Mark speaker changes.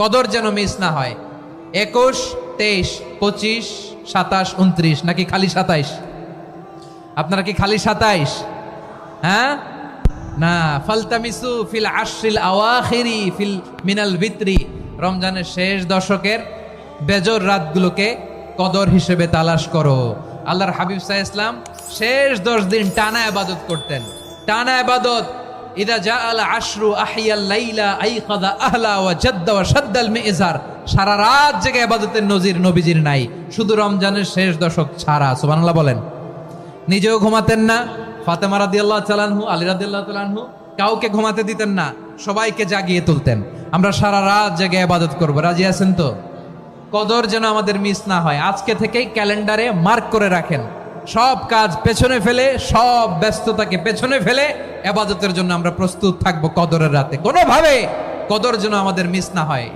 Speaker 1: কদর যেন মিস না হয়। 21, 23, 25, 27, 29 নাকি খালি 27? আপনারা কি খালি 27? হ্যাঁ না, ফালতামিসু ফিল আশরিল আওয়াখিরি ফিল মিনাল ভিতরি, রমজানের শেষ দশকের বেজর রাতগুলোকে কদর হিসেবে তালাশ করো। আল্লাহর হাবিব সাল্লাল্লাহু আলাইহি ওয়াসাল্লাম শেষ 10 দিন টানা ইবাদত করতেন, টানা ইবাদত। ইদা জাআল আশরু আহিয়াল লাইলা আইকাদা আহলা ওয়া জাদ্দা ওয়া শাদ্দাল মিজার, সারা রাত জেগে ইবাদতের নজির নবীজির নাই, শুধু রমজানের শেষ দশক ছাড়া। সুবহানাল্লাহ বলেন। নিজেও ঘুমাতেন না, ফাতেমা রাদিয়াল্লাহু তাআলা আনহু, আলী রাদিয়াল্লাহু তাআলা আনহু কাউকে ঘুমাতে দিতেন না, সবাইকে জাগিয়ে তুলতেন। আমরা সারা রাত জেগে ইবাদত করব, রাজি আছেন তো? কদর যেন আমাদের মিস না হয়। আজকে থেকেই ক্যালেন্ডারে মার্ক করে রাখেন, সব কাজ পেছনে ফেলে, সব ব্যস্ততাকে পেছনে ফেলে ইবাদতের জন্য আমরা প্রস্তুত থাকবো কদরের রাতে। কোনোভাবে কদর যেন আমাদের মিস না হয়।